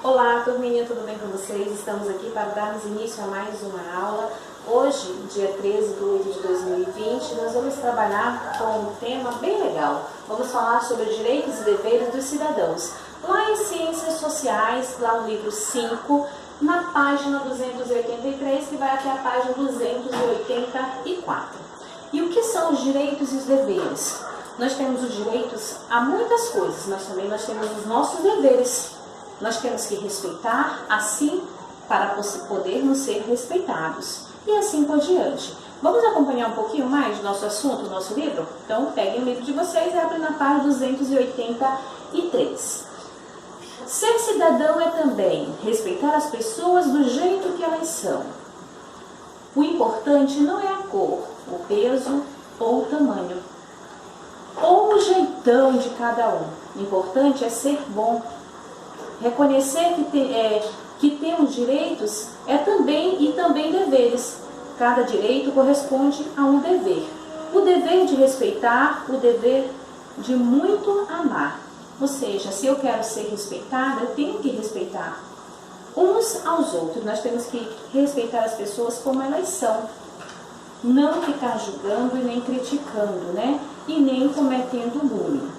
Olá, turminha, tudo bem com vocês? Estamos aqui para darmos início a mais uma aula. Hoje, dia 13 de 8 de 2020, nós vamos trabalhar com um tema bem legal. Vamos falar sobre direitos e deveres dos cidadãos. Lá em Ciências Sociais, lá no livro 5, na página 283, que vai até a página 284. E o que são os direitos e os deveres? Nós temos os direitos a muitas coisas, mas também nós temos os nossos deveres. Nós temos que respeitar, assim, para podermos ser respeitados. E assim por diante. Vamos acompanhar um pouquinho mais do nosso assunto, do nosso livro? Então, peguem o livro de vocês e abrem na página 283. Ser cidadão é também respeitar as pessoas do jeito que elas são. O importante não é a cor, o peso ou o tamanho, ou o jeitão de cada um. O importante é ser bom. Reconhecer que temos direitos e também deveres. Cada direito corresponde a um dever. O dever de respeitar, o dever de muito amar. Ou seja, se eu quero ser respeitada, eu tenho que respeitar uns aos outros. Nós temos que respeitar as pessoas como elas são. Não ficar julgando e nem criticando, né? E nem cometendo bullying.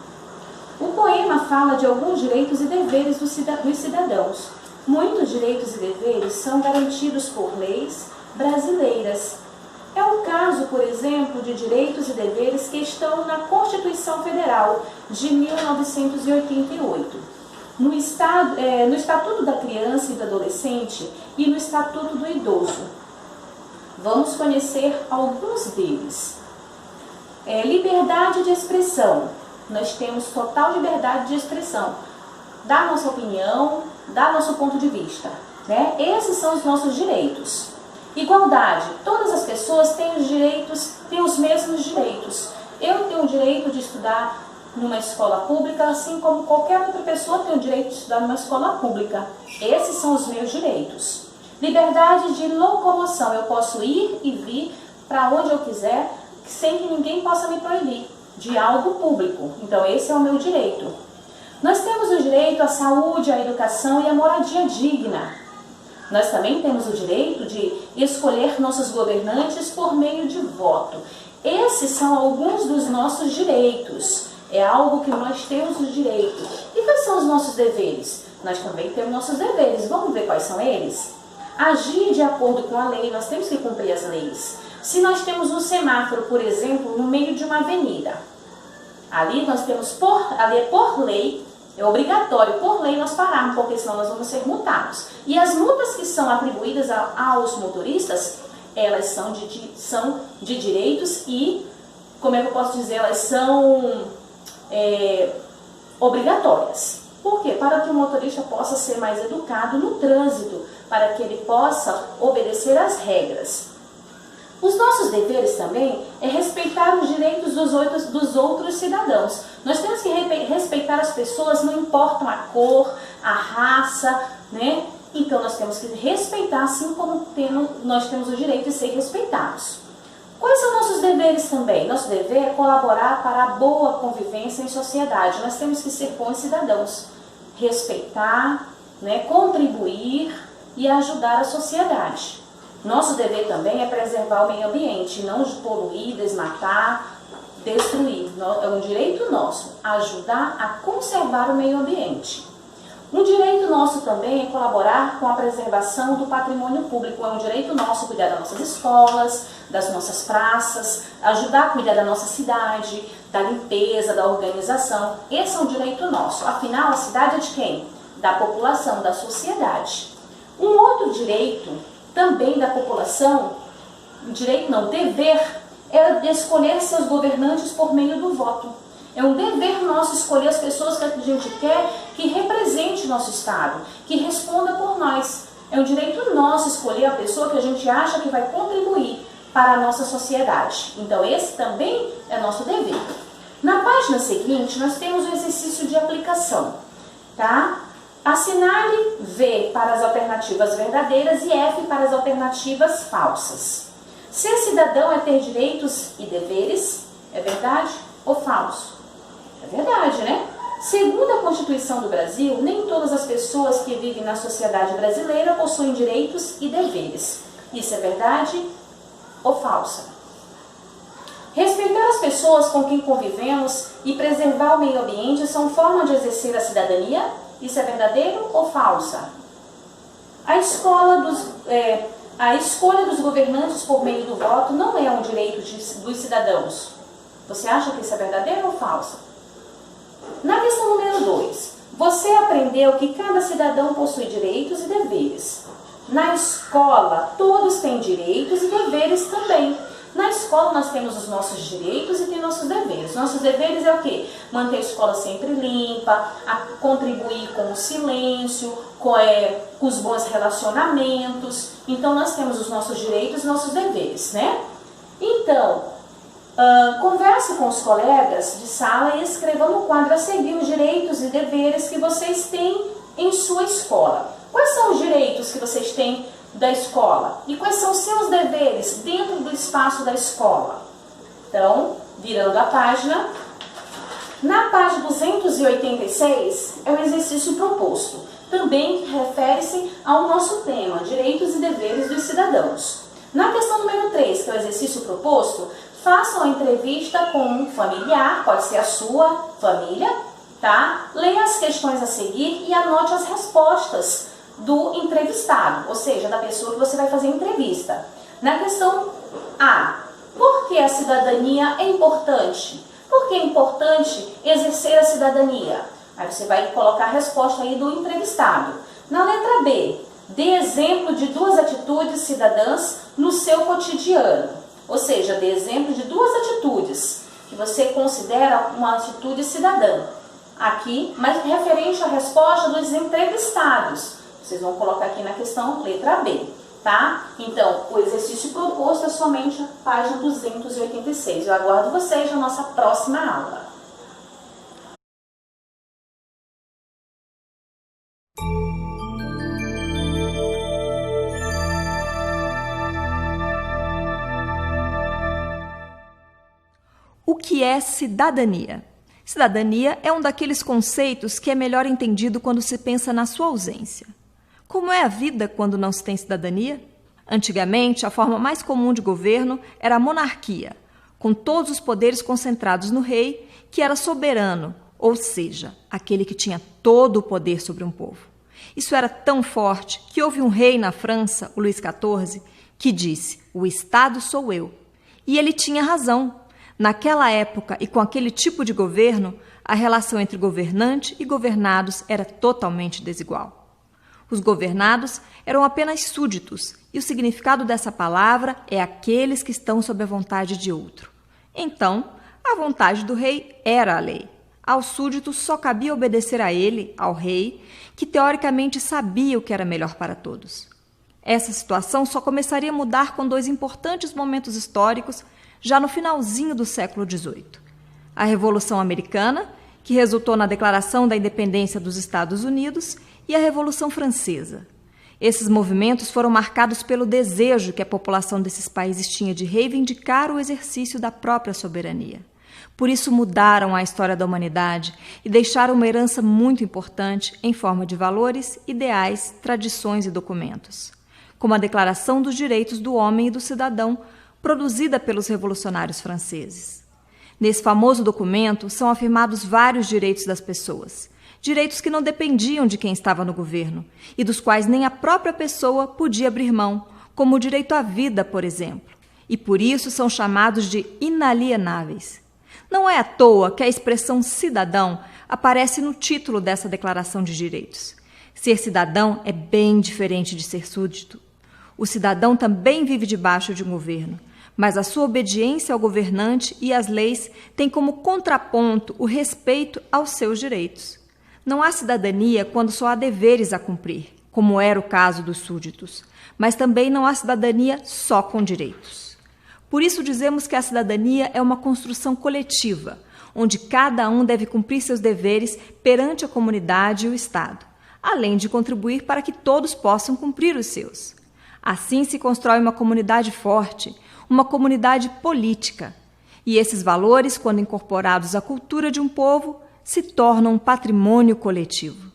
O poema fala de alguns direitos e deveres dos cidadãos. Muitos direitos e deveres são garantidos por leis brasileiras. É o caso, por exemplo, de direitos e deveres que estão na Constituição Federal de 1988, no Estatuto da Criança e do Adolescente e no Estatuto do Idoso. Vamos conhecer alguns deles. Liberdade de expressão. Nós temos total liberdade de expressão, dar nossa opinião, dar nosso ponto de vista, né? Esses são os nossos direitos. Igualdade. Todas as pessoas têm os mesmos direitos. Eu tenho o direito de estudar numa escola pública, assim como qualquer outra pessoa tem o direito de estudar numa escola pública. Esses são os meus direitos. Liberdade de locomoção. Eu posso ir e vir para onde eu quiser, sem que ninguém possa me proibir de algo público. Então, esse é o meu direito. Nós temos o direito à saúde, à educação e à moradia digna. Nós também temos o direito de escolher nossos governantes por meio de voto. Esses são alguns dos nossos direitos. É algo que nós temos o direito. E quais são os nossos deveres? Nós também temos nossos deveres. Vamos ver quais são eles? Agir de acordo com a lei. Nós temos que cumprir as leis. Se nós temos um semáforo, por exemplo, no meio de uma avenida, ali nós temos ali é por lei, é obrigatório por lei nós pararmos, porque senão nós vamos ser multados. E as multas que são atribuídas aos motoristas, elas são de direitos e, como é que eu posso dizer, elas são obrigatórias. Por quê? Para que o motorista possa ser mais educado no trânsito, para que ele possa obedecer às regras. Os nossos deveres também é respeitar os direitos dos outros cidadãos. Nós temos que respeitar as pessoas, não importa a cor, a raça, né? Então nós temos que respeitar, assim como nós temos o direito de ser respeitados. Quais são nossos deveres também? Nosso dever é colaborar para a boa convivência em sociedade. Nós temos que ser bons cidadãos, respeitar, né? Contribuir e ajudar a sociedade. Nosso dever também é preservar o meio ambiente, não poluir, desmatar, destruir. É um direito nosso ajudar a conservar o meio ambiente. Um direito nosso também é colaborar com a preservação do patrimônio público. É um direito nosso cuidar das nossas escolas, das nossas praças, ajudar a cuidar da nossa cidade, da limpeza, da organização. Esse é um direito nosso. Afinal, a cidade é de quem? Da população, da sociedade. Um outro direito também da população, dever, é escolher seus governantes por meio do voto. É um dever nosso escolher as pessoas que a gente quer que represente nosso Estado, que responda por nós. É um direito nosso escolher a pessoa que a gente acha que vai contribuir para a nossa sociedade. Então esse também é nosso dever. Na página seguinte, nós temos o exercício de aplicação, tá? Assinale V para as alternativas verdadeiras e F para as alternativas falsas. Ser cidadão é ter direitos e deveres, é verdade ou falso? É verdade, né? Segundo a Constituição do Brasil, nem todas as pessoas que vivem na sociedade brasileira possuem direitos e deveres. Isso é verdade ou falsa? Respeitar as pessoas com quem convivemos e preservar o meio ambiente são formas de exercer a cidadania? Isso é verdadeiro ou falsa? A escolha dos governantes por meio do voto não é um direito dos cidadãos. Você acha que isso é verdadeiro ou falso? Na questão número 2, você aprendeu que cada cidadão possui direitos e deveres. Na escola, todos têm direitos e deveres também. Na escola nós temos os nossos direitos e tem nossos deveres. Nossos deveres é o quê? Manter a escola sempre limpa, contribuir com o silêncio, com os bons relacionamentos. Então nós temos os nossos direitos e nossos deveres, né? Então, converse com os colegas de sala e escreva no quadro a seguir os direitos e deveres que vocês têm em sua escola. Quais são os direitos que vocês têm da escola? E quais são os seus deveres dentro do espaço da escola? Então, virando a página, na página 286 é o exercício proposto. Também refere-se ao nosso tema, direitos e deveres dos cidadãos. Na questão número 3, que é o exercício proposto, faça uma entrevista com um familiar, pode ser a sua família, tá? Leia as questões a seguir e anote as respostas do entrevistado, ou seja, da pessoa que você vai fazer a entrevista. Na questão A, por que a cidadania é importante? Por que é importante exercer a cidadania? Aí você vai colocar a resposta aí do entrevistado. Na letra B, dê exemplo de 2 atitudes cidadãs no seu cotidiano. Ou seja, dê exemplo de 2 atitudes que você considera uma atitude cidadã. Aqui, mas referente à resposta dos entrevistados. Vocês vão colocar aqui na questão letra B, tá? Então, o exercício proposto é somente a página 286. Eu aguardo vocês na nossa próxima aula. O que é cidadania? Cidadania é um daqueles conceitos que é melhor entendido quando se pensa na sua ausência. Como é a vida quando não se tem cidadania? Antigamente, a forma mais comum de governo era a monarquia, com todos os poderes concentrados no rei, que era soberano, ou seja, aquele que tinha todo o poder sobre um povo. Isso era tão forte que houve um rei na França, o Luís XIV, que disse: "O Estado sou eu." E ele tinha razão. Naquela época e com aquele tipo de governo, a relação entre governante e governados era totalmente desigual. Os governados eram apenas súditos, e o significado dessa palavra é aqueles que estão sob a vontade de outro. Então, a vontade do rei era a lei. Aos súditos só cabia obedecer a ele, ao rei, que teoricamente sabia o que era melhor para todos. Essa situação só começaria a mudar com 2 importantes momentos históricos já no finalzinho do século XVIII. A Revolução Americana, que resultou na Declaração da Independência dos Estados Unidos, e a Revolução Francesa. Esses movimentos foram marcados pelo desejo que a população desses países tinha de reivindicar o exercício da própria soberania. Por isso mudaram a história da humanidade e deixaram uma herança muito importante em forma de valores, ideais, tradições e documentos, como a Declaração dos Direitos do Homem e do Cidadão, produzida pelos revolucionários franceses. Nesse famoso documento são afirmados vários direitos das pessoas, direitos que não dependiam de quem estava no governo e dos quais nem a própria pessoa podia abrir mão, como o direito à vida, por exemplo, e por isso são chamados de inalienáveis. Não é à toa que a expressão cidadão aparece no título dessa Declaração de Direitos. Ser cidadão é bem diferente de ser súdito. O cidadão também vive debaixo de um governo, mas a sua obediência ao governante e às leis tem como contraponto o respeito aos seus direitos. Não há cidadania quando só há deveres a cumprir, como era o caso dos súditos, mas também não há cidadania só com direitos. Por isso dizemos que a cidadania é uma construção coletiva, onde cada um deve cumprir seus deveres perante a comunidade e o Estado, além de contribuir para que todos possam cumprir os seus. Assim se constrói uma comunidade forte, uma comunidade política. E esses valores, quando incorporados à cultura de um povo, se tornam um patrimônio coletivo.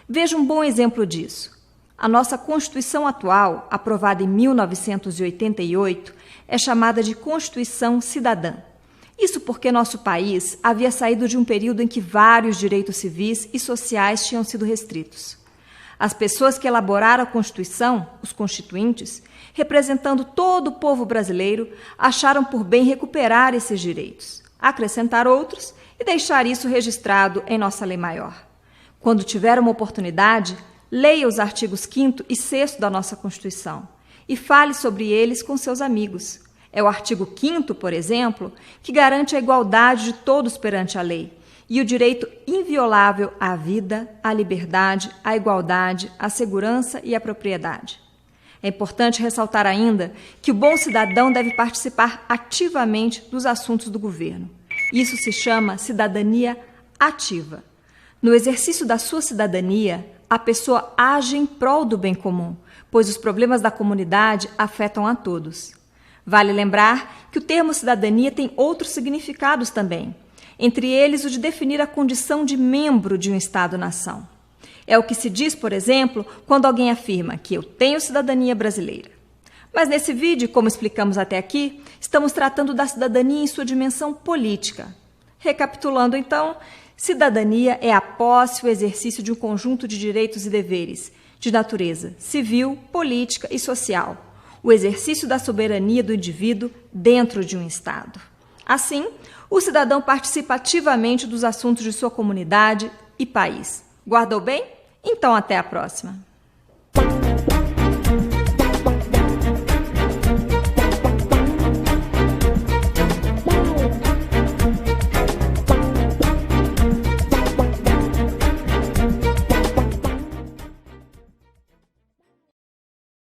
Veja um bom exemplo disso. A nossa Constituição atual, aprovada em 1988, é chamada de Constituição Cidadã. Isso porque nosso país havia saído de um período em que vários direitos civis e sociais tinham sido restritos. As pessoas que elaboraram a Constituição, os constituintes, representando todo o povo brasileiro, acharam por bem recuperar esses direitos, acrescentar outros e deixar isso registrado em nossa lei maior. Quando tiver uma oportunidade, leia os artigos 5º e 6º da nossa Constituição e fale sobre eles com seus amigos. É o artigo 5º, por exemplo, que garante a igualdade de todos perante a lei e o direito inviolável à vida, à liberdade, à igualdade, à segurança e à propriedade. É importante ressaltar ainda que o bom cidadão deve participar ativamente dos assuntos do governo. Isso se chama cidadania ativa. No exercício da sua cidadania, a pessoa age em prol do bem comum, pois os problemas da comunidade afetam a todos. Vale lembrar que o termo cidadania tem outros significados também, entre eles o de definir a condição de membro de um Estado-nação. É o que se diz, por exemplo, quando alguém afirma que eu tenho cidadania brasileira. Mas nesse vídeo, como explicamos até aqui, estamos tratando da cidadania em sua dimensão política. Recapitulando então, cidadania é a posse ou exercício de um conjunto de direitos e deveres, de natureza civil, política e social, o exercício da soberania do indivíduo dentro de um Estado. Assim, o cidadão participa ativamente dos assuntos de sua comunidade e país. Guardou bem? Então até a próxima!